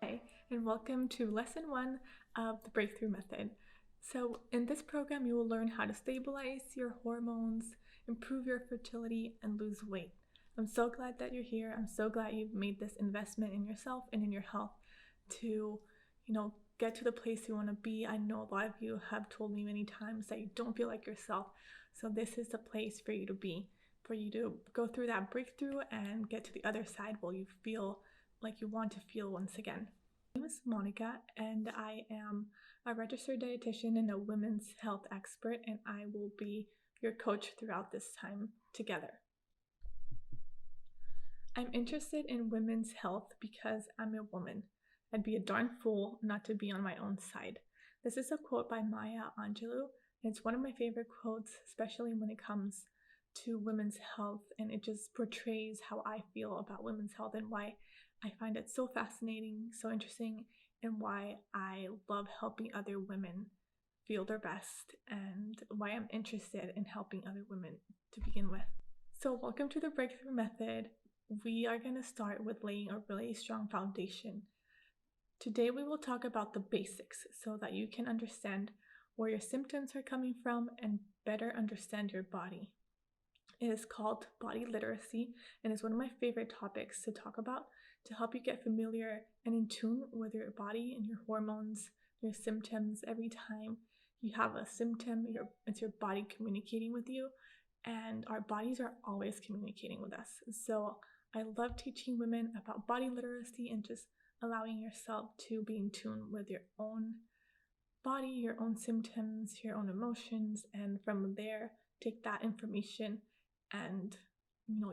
Hi, and welcome to Lesson 1 of the Breakthrough Method. So, in this program, you will learn how to stabilize your hormones, improve your fertility, and lose weight. I'm so glad that you're here. I'm so glad you've made this investment in yourself and in your health to, get to the place you want to be. I know a lot of you have told me many times that you don't feel like yourself. So, this is the place for you to be, for you to go through that breakthrough and get to the other side where you feel like you want to feel once again. My name is Monica, and I am a registered dietitian and a women's health expert, and I will be your coach throughout this time together. I'm interested in women's health because I'm a woman. I'd be a darn fool not to be on my own side. This is a quote by Maya Angelou, and it's one of my favorite quotes, especially when it comes to women's health, and it just portrays how I feel about women's health and why I find it so fascinating, so interesting, and why I love helping other women feel their best and why I'm interested in helping other women to begin with. So, welcome to the Breakthrough Method. We are going to start with laying a really strong foundation. Today, we will talk about the basics so that you can understand where your symptoms are coming from and better understand your body. It is called body literacy and is one of my favorite topics to talk about to help you get familiar and in tune with your body and your hormones, your symptoms. Every time you have a symptom, it's your body communicating with you, and our bodies are always communicating with us. So I love teaching women about body literacy and just allowing yourself to be in tune with your own body, your own symptoms, your own emotions, and from there take that information and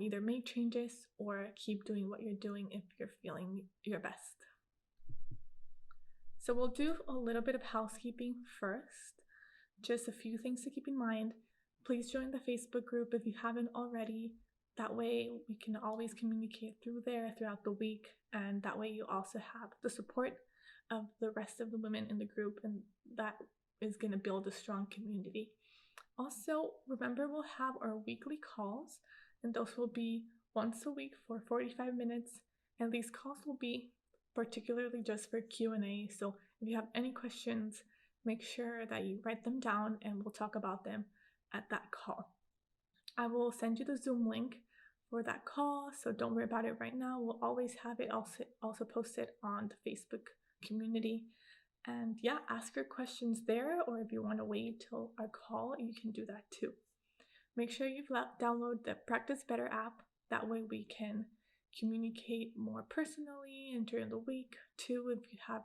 either make changes or keep doing what you're doing if you're feeling your best. So we'll do a little bit of housekeeping first. Just a few things to keep in mind. Please join the Facebook group if you haven't already. That way we can always communicate through there throughout the week, and that way you also have the support of the rest of the women in the group, and that is going to build a strong community. Also, remember we'll have our weekly calls, and those will be once a week for 45 minutes, and these calls will be particularly just for Q&A. So if you have any questions, make sure that you write them down and we'll talk about them at that call. I will send you the Zoom link for that call, so don't worry about it right now. We'll always have it also posted on the Facebook community. And yeah, ask your questions there, or if you want to wait till our call, you can do that too. Make sure you download the Practice Better app. That way we can communicate more personally and during the week too. If you have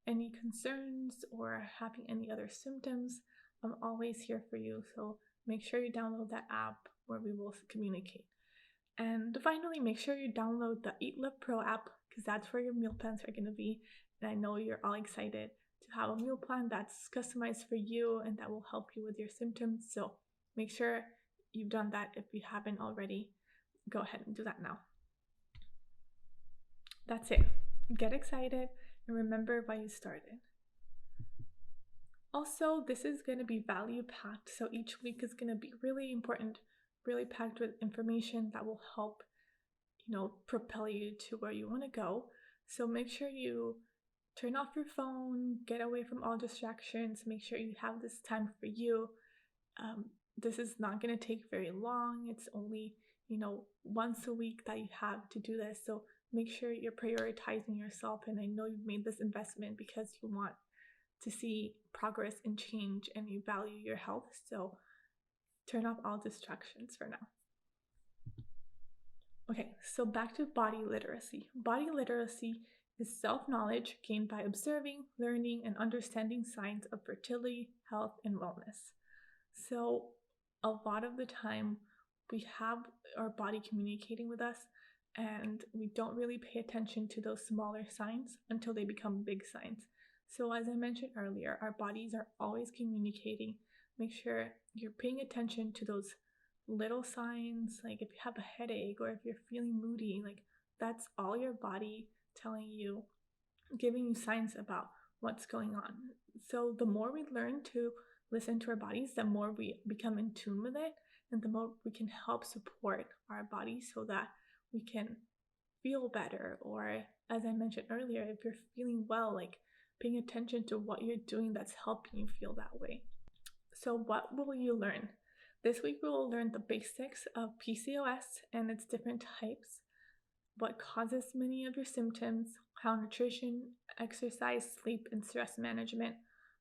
any concerns or having any other symptoms, I'm always here for you. So make sure you download that app where we will communicate. And finally, make sure you download the Eat Love Pro app, because that's where your meal plans are going to be. And I know you're all excited to have a meal plan that's customized for you and that will help you with your symptoms. So make sure you've done that. If you haven't already, go ahead and do that now. That's it. Get excited and remember why you started. Also, this is going to be value packed. So each week is going to be really important, really packed with information that will help, propel you to where you want to go. So make sure you turn off your phone, get away from all distractions, make sure you have this time for you. This is not going to take very long. It's only, once a week that you have to do this. So make sure you're prioritizing yourself. And I know you've made this investment because you want to see progress and change and you value your health. So turn off all distractions for now. Okay, so back to body literacy. Body literacy is self-knowledge gained by observing, learning, and understanding signs of fertility, health, and wellness. So a lot of the time we have our body communicating with us and we don't really pay attention to those smaller signs until they become big signs. So as I mentioned earlier, our bodies are always communicating. Make sure you're paying attention to those little signs, like if you have a headache or if you're feeling moody, like that's all your body telling you, giving you signs about what's going on. So the more we learn to listen to our bodies, the more we become in tune with it, and the more we can help support our bodies so that we can feel better, or as I mentioned earlier, if you're feeling well, like paying attention to what you're doing that's helping you feel that way. So what will you learn? This week we will learn the basics of PCOS and its different types, what causes many of your symptoms, how nutrition, exercise, sleep, and stress management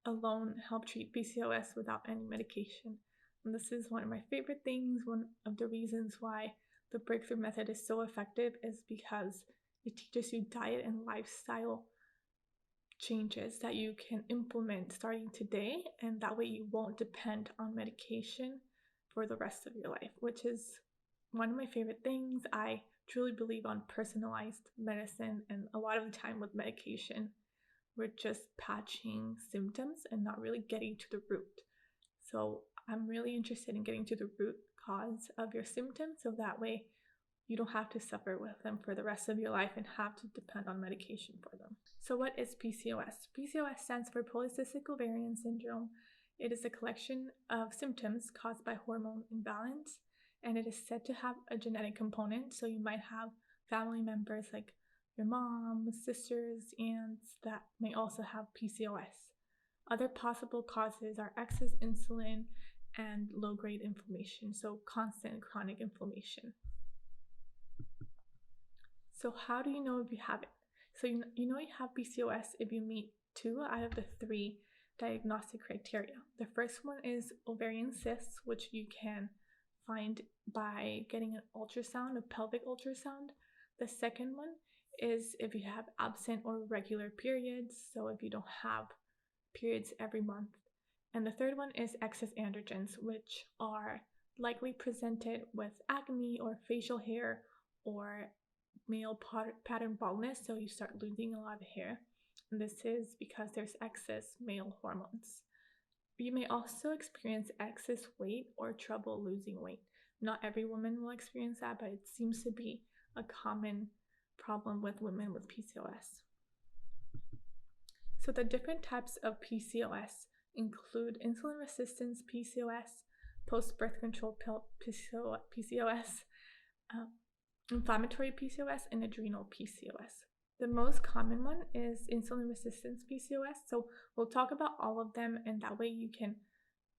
alone help treat PCOS without any medication. And this is one of my favorite things. One of the reasons why the breakthrough method is so effective is because it teaches you diet and lifestyle changes that you can implement starting today, and that way you won't depend on medication for the rest of your life, which is one of my favorite things. I truly believe on personalized medicine, and a lot of the time with medication, we're just patching symptoms and not really getting to the root. So I'm really interested in getting to the root cause of your symptoms, so that way you don't have to suffer with them for the rest of your life and have to depend on medication for them. So what is PCOS? PCOS stands for polycystic ovarian syndrome. It is a collection of symptoms caused by hormone imbalance, and it is said to have a genetic component. So you might have family members like your mom, sisters, aunts that may also have PCOS. Other possible causes are excess insulin and low-grade inflammation, so constant chronic inflammation. So how do you know if you have it? So you know you have PCOS if you meet 2 out of the 3 diagnostic criteria. The first one is ovarian cysts, which you can find by getting an ultrasound, a pelvic ultrasound. The second one is if you have absent or regular periods, so if you don't have periods every month. And the third one is excess androgens, which are likely presented with acne or facial hair or male pattern baldness, so you start losing a lot of hair. And this is because there's excess male hormones. You may also experience excess weight or trouble losing weight. Not every woman will experience that, but it seems to be a common problem with women with PCOS. So the different types of PCOS include insulin resistance PCOS, post-birth control pill PCOS, inflammatory PCOS, and adrenal PCOS. The most common one is insulin resistance PCOS. So we'll talk about all of them, and that way you can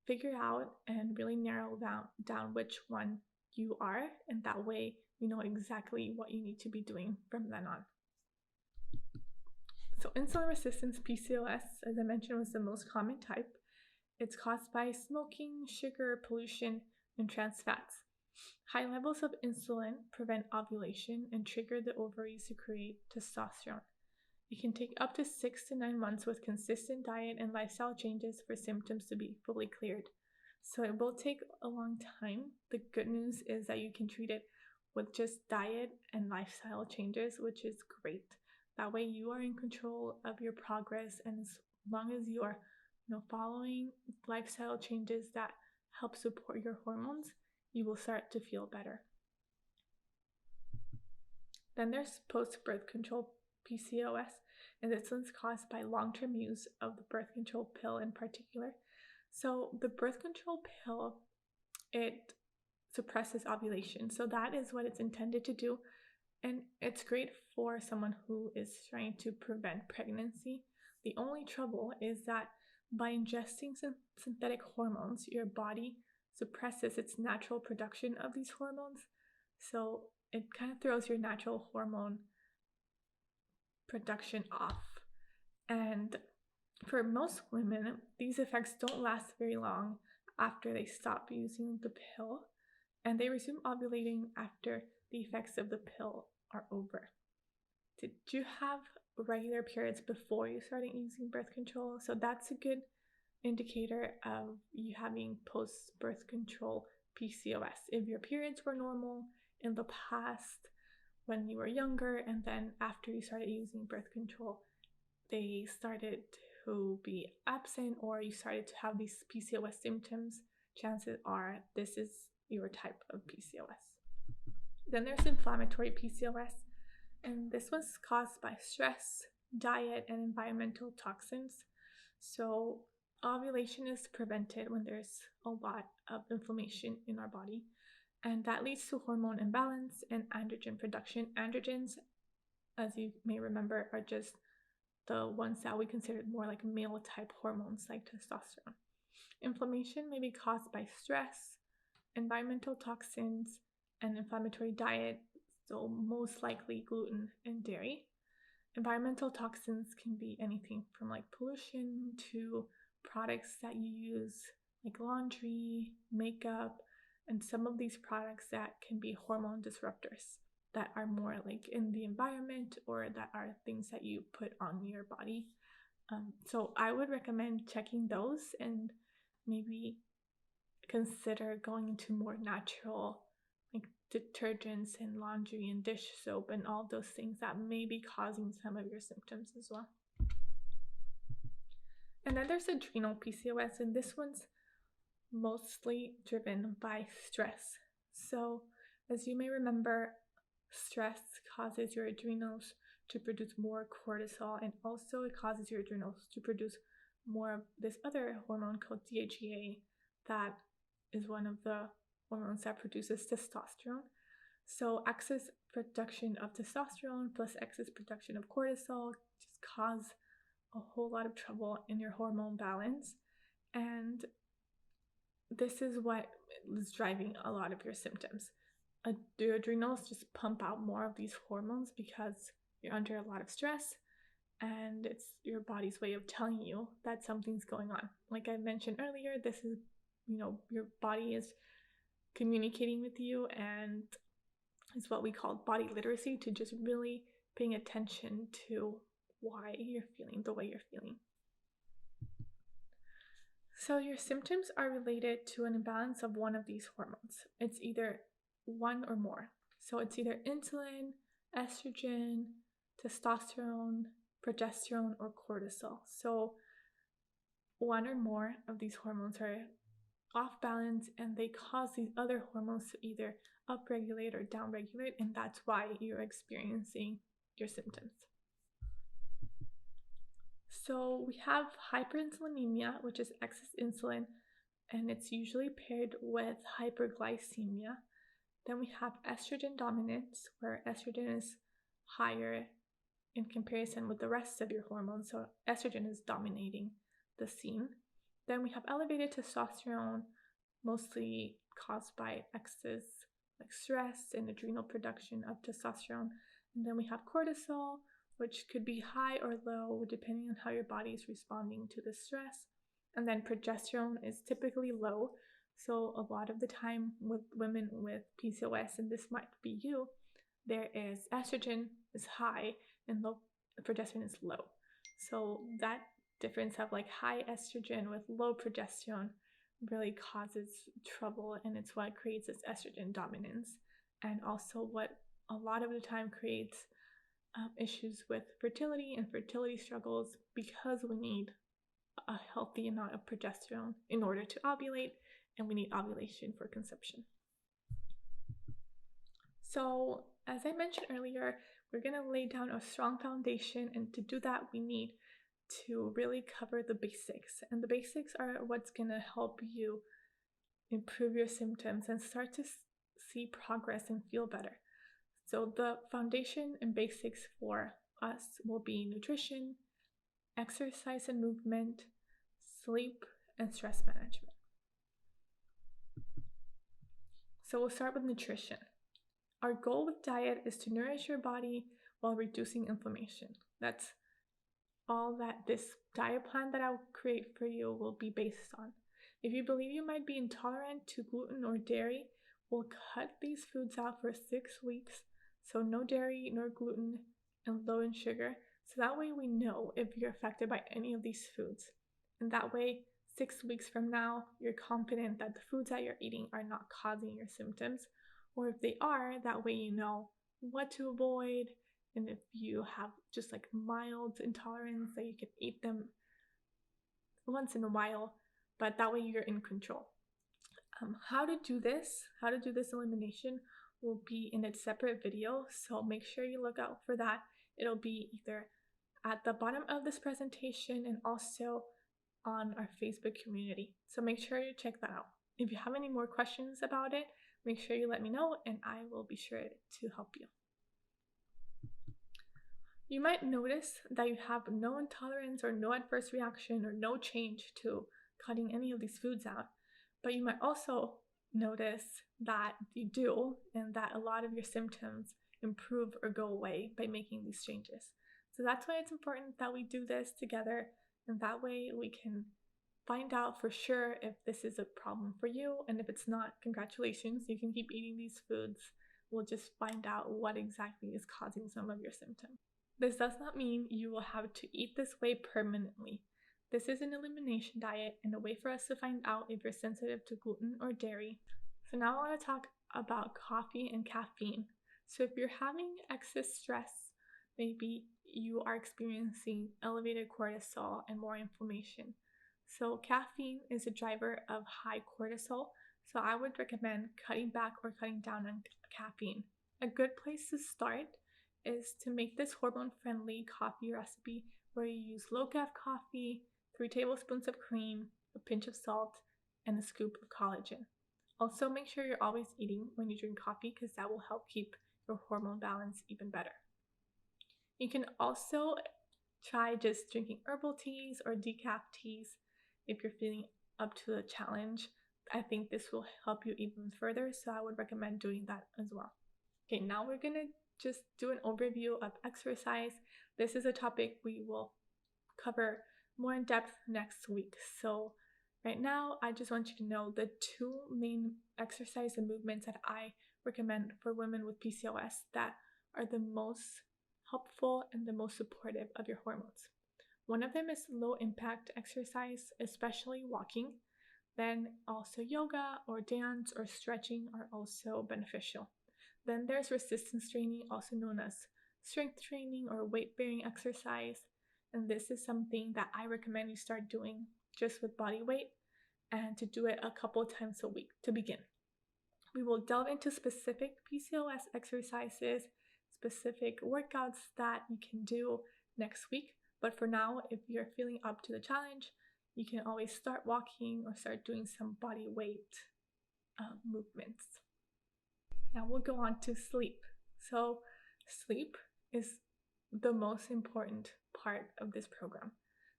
figure out and really narrow down which one you are, and that way you know exactly what you need to be doing from then on. So insulin resistance PCOS, as I mentioned, was the most common type. It's caused by smoking, sugar, pollution, and trans fats. High levels of insulin prevent ovulation and trigger the ovaries to create testosterone. It can take up to 6 to 9 months with consistent diet and lifestyle changes for symptoms to be fully cleared. So it will take a long time. The good news is that you can treat it with just diet and lifestyle changes, which is great. That way you are in control of your progress, and as long as you are following lifestyle changes that help support your hormones, you will start to feel better. Then there's post-birth control PCOS, and this one's caused by long-term use of the birth control pill in particular. So the birth control pill, it suppresses ovulation. So that is what it's intended to do. And it's great for someone who is trying to prevent pregnancy. The only trouble is that by ingesting synthetic hormones, your body suppresses its natural production of these hormones. So it kind of throws your natural hormone production off. And for most women, these effects don't last very long after they stop using the pill, and they resume ovulating after the effects of the pill are over. Did you have regular periods before you started using birth control? So that's a good indicator of you having post-birth control PCOS. If your periods were normal in the past when you were younger, and then after you started using birth control, they started to be absent, or you started to have these PCOS symptoms, chances are this is your type of PCOS. Then there's inflammatory PCOS, and this was caused by stress, diet, and environmental toxins. So ovulation is prevented when there's a lot of inflammation in our body, and that leads to hormone imbalance and androgen production. Androgens as you may remember, are just the ones that we consider more like male type hormones like testosterone. Inflammation may be caused by stress, environmental toxins, and inflammatory diet, so most likely gluten and dairy. Environmental toxins can be anything from like pollution to products that you use, like laundry, makeup, and some of these products that can be hormone disruptors that are more like in the environment or that are things that you put on your body. So I would recommend checking those and maybe consider going into more natural like detergents and laundry and dish soap and all those things that may be causing some of your symptoms as well. And then there's adrenal PCOS, and this one's mostly driven by stress. So, as you may remember, stress causes your adrenals to produce more cortisol, and also it causes your adrenals to produce more of this other hormone called DHEA that is one of the hormones that produces testosterone. So excess production of testosterone plus excess production of cortisol just cause a whole lot of trouble in your hormone balance. And this is what is driving a lot of your symptoms. Your adrenals just pump out more of these hormones because you're under a lot of stress, and it's your body's way of telling you that something's going on. Like I mentioned earlier, this is, your body is communicating with you, and it's what we call body literacy, to just really paying attention to why you're feeling the way you're feeling. So your symptoms are related to an imbalance of one of these hormones. It's either one or more. So it's either insulin, estrogen, testosterone, progesterone, or cortisol. So one or more of these hormones are off balance, and they cause these other hormones to either upregulate or downregulate, and that's why you're experiencing your symptoms. So we have hyperinsulinemia, which is excess insulin, and it's usually paired with hyperglycemia. Then we have estrogen dominance, where estrogen is higher in comparison with the rest of your hormones, so estrogen is dominating the scene. Then we have elevated testosterone, mostly caused by excess like stress and adrenal production of testosterone. And then we have cortisol, which could be high or low depending on how your body is responding to the stress. And then progesterone is typically low. So a lot of the time with women with PCOS, and this might be you, there is estrogen is high and low progesterone is low. So that difference of like high estrogen with low progesterone really causes trouble, and it's what creates this estrogen dominance, and also what a lot of the time creates issues with fertility and fertility struggles, because we need a healthy amount of progesterone in order to ovulate, and we need ovulation for conception. So as I mentioned earlier, we're going to lay down a strong foundation, and to do that we need to really cover the basics. And the basics are what's going to help you improve your symptoms and start to see progress and feel better. So the foundation and basics for us will be nutrition, exercise and movement, sleep, and stress management. So we'll start with nutrition. Our goal with diet is to nourish your body while reducing inflammation. That's all that this diet plan that I'll create for you will be based on. If you believe you might be intolerant to gluten or dairy, we'll cut these foods out for 6 weeks. So no dairy, nor gluten, and low in sugar. So that way we know if you're affected by any of these foods. And that way, 6 weeks from now, you're confident that the foods that you're eating are not causing your symptoms. Or if they are, that way you know what to avoid. And if you have just like mild intolerance, that you can eat them once in a while, but that way you're in control. How to do this elimination will be in a separate video, so make sure you look out for that. It'll be either at the bottom of this presentation and also on our Facebook community. So make sure you check that out. If you have any more questions about it, make sure you let me know and I will be sure to help you. You might notice that you have no intolerance or no adverse reaction or no change to cutting any of these foods out, but you might also notice that you do, and that a lot of your symptoms improve or go away by making these changes. So that's why it's important that we do this together, and that way we can find out for sure if this is a problem for you, and if it's not, congratulations, you can keep eating these foods. We'll just find out what exactly is causing some of your symptoms. This does not mean you will have to eat this way permanently. This is an elimination diet and a way for us to find out if you're sensitive to gluten or dairy. So now I want to talk about coffee and caffeine. So if you're having excess stress, maybe you are experiencing elevated cortisol and more inflammation. So caffeine is a driver of high cortisol, so I would recommend cutting back or cutting down on caffeine. A good place to start is to make this hormone-friendly coffee recipe where you use low-carb coffee, 3 tablespoons of cream, a pinch of salt, and a scoop of collagen. Also, make sure you're always eating when you drink coffee because that will help keep your hormone balance even better. You can also try just drinking herbal teas or decaf teas if you're feeling up to the challenge. I think this will help you even further, so I would recommend doing that as well. Okay, now we're gonna just do an overview of exercise. This is a topic we will cover more in depth next week. So right now, I just want you to know the 2 main exercise and movements that I recommend for women with PCOS that are the most helpful and the most supportive of your hormones. One of them is low impact exercise, especially walking. Then also yoga or dance or stretching are also beneficial. Then there's resistance training, also known as strength training or weight bearing exercise. And this is something that I recommend you start doing just with body weight, and to do it a couple times a week to begin. We will delve into specific PCOS exercises, specific workouts that you can do next week. But for now, if you're feeling up to the challenge, you can always start walking or start doing some body weight movements. Now we'll go on to sleep. So sleep is the most important part of this program.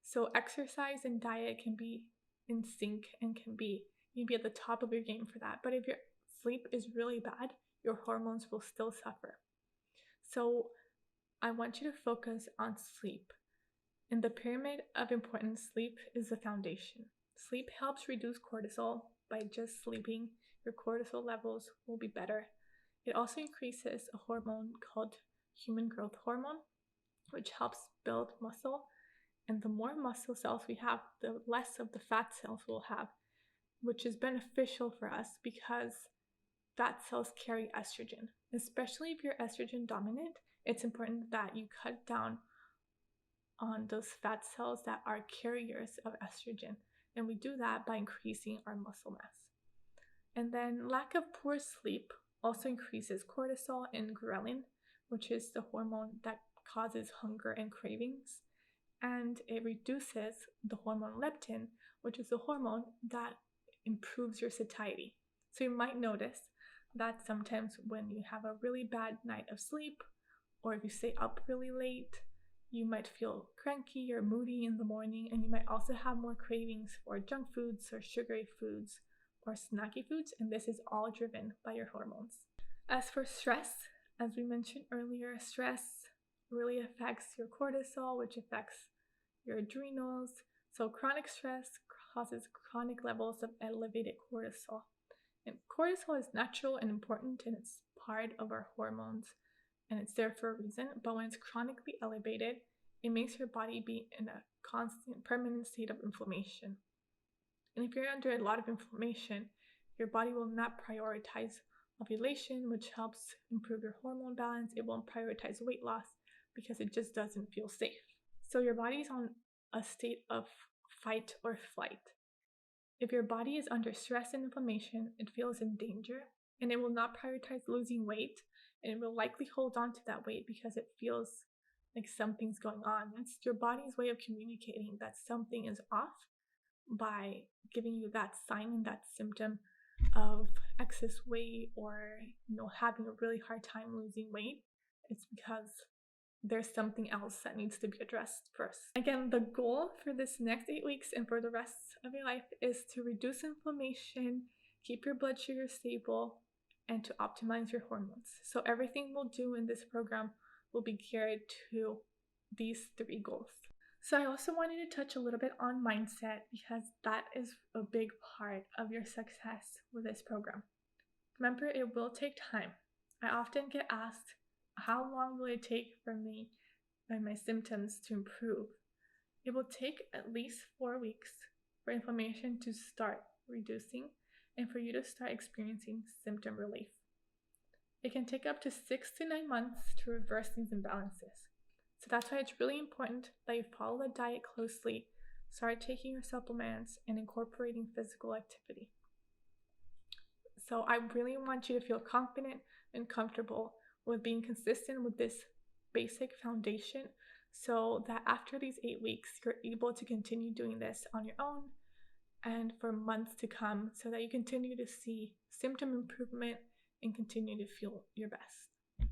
So exercise and diet can be in sync and you can be at the top of your game for that. But if your sleep is really bad, your hormones will still suffer. So I want you to focus on sleep. In the pyramid of importance, sleep is the foundation. Sleep helps reduce cortisol. By just sleeping, your cortisol levels will be better. It also increases a hormone called human growth hormone, which helps build muscle. And the more muscle cells we have, the less of the fat cells we'll have, which is beneficial for us because fat cells carry estrogen. Especially if you're estrogen dominant, it's important that you cut down on those fat cells that are carriers of estrogen. And we do that by increasing our muscle mass. And then lack of poor sleep also increases cortisol and ghrelin, which is the hormone that causes hunger and cravings. And it reduces the hormone leptin, which is the hormone that improves your satiety. So you might notice that sometimes when you have a really bad night of sleep, or if you stay up really late, you might feel cranky or moody in the morning, and you might also have more cravings for junk foods or sugary foods or snacky foods, and this is all driven by your hormones. As for stress, as we mentioned earlier, stress really affects your cortisol, which affects your adrenals. So chronic stress causes chronic levels of elevated cortisol. And cortisol is natural and important, and it's part of our hormones, and it's there for a reason. But when it's chronically elevated, it makes your body be in a constant, permanent state of inflammation. And if you're under a lot of inflammation, your body will not prioritize ovulation, which helps improve your hormone balance. It won't prioritize weight loss because it just doesn't feel safe. So your body is on a state of fight or flight. If your body is under stress and inflammation, it feels in danger, and it will not prioritize losing weight, and it will likely hold on to that weight because it feels like something's going on. It's your body's way of communicating that something is off by giving you that sign and that symptom of excess weight, or having a really hard time losing weight. It's because there's something else that needs to be addressed first. Again, the goal for this next 8 weeks and for the rest of your life is to reduce inflammation, keep your blood sugar stable, and to optimize your hormones. So everything we'll do in this program will be geared to these 3 goals. So I also wanted to touch a little bit on mindset because that is a big part of your success with this program. Remember, it will take time. I often get asked, how long will it take for me and my symptoms to improve? It will take at least 4 weeks for inflammation to start reducing and for you to start experiencing symptom relief. It can take up to 6 to 9 months to reverse these imbalances. So that's why it's really important that you follow the diet closely, start taking your supplements, and incorporating physical activity. So I really want you to feel confident and comfortable with being consistent with this basic foundation so that after these 8 weeks, you're able to continue doing this on your own and for months to come so that you continue to see symptom improvement and continue to feel your best.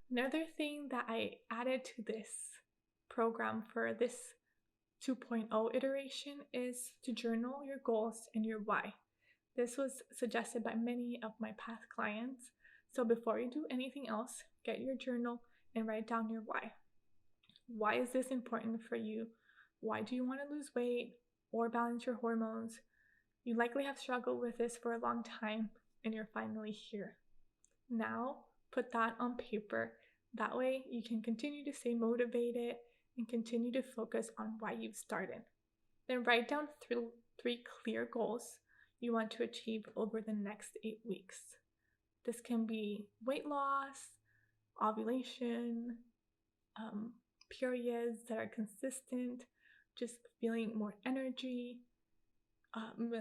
Another thing that I added to this program for this 2.0 iteration is to journal your goals and your why. This was suggested by many of my past clients. So before you do anything else, get your journal and write down your why. Why is this important for you? Why do you want to lose weight or balance your hormones? You likely have struggled with this for a long time and you're finally here. Now, put that on paper. That way you can continue to stay motivated and continue to focus on why you've started. Then write down 3 clear goals you want to achieve over the next 8 weeks. This can be weight loss, ovulation, periods that are consistent, just feeling more energy.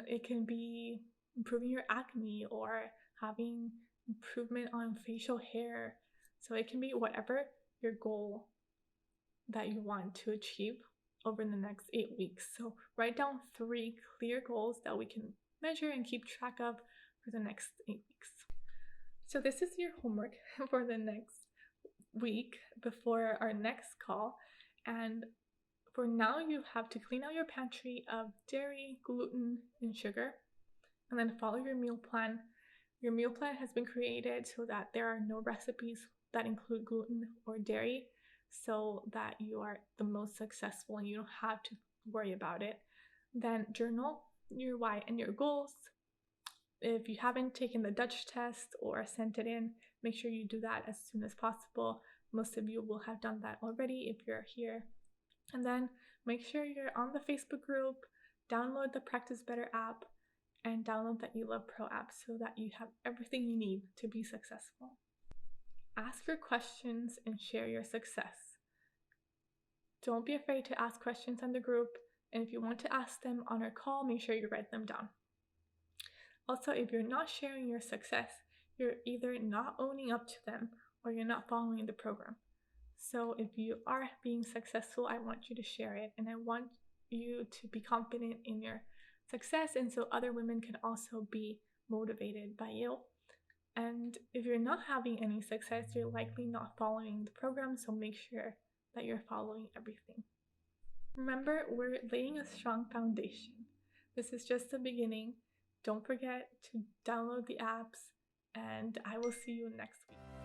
It can be improving your acne or having improvement on facial hair. So it can be whatever your goal that you want to achieve over the next 8 weeks. So write down 3 clear goals that we can measure and keep track of for the next 8 weeks. So this is your homework for the next week before our next call. And for now, you have to clean out your pantry of dairy, gluten, and sugar, and then follow your meal plan. Your meal plan has been created so that there are no recipes that include gluten or dairy, so that you are the most successful and you don't have to worry about it. Then journal your why and your goals. If you haven't taken the Dutch test or sent it in, make sure you do that as soon as possible. Most of you will have done that already if you're here. And then make sure you're on the Facebook group, download the Practice Better app, and download the eLove Pro app so that you have everything you need to be successful. Ask your questions and share your success. Don't be afraid to ask questions on the group, and if you want to ask them on our call, make sure you write them down. Also, if you're not sharing your success, you're either not owning up to them or you're not following the program. So if you are being successful, I want you to share it, and I want you to be confident in your success, and so other women can also be motivated by you. And if you're not having any success, you're likely not following the program, so make sure that you're following everything. Remember, we're laying a strong foundation. This is just the beginning. Don't forget to download the apps, and I will see you next week.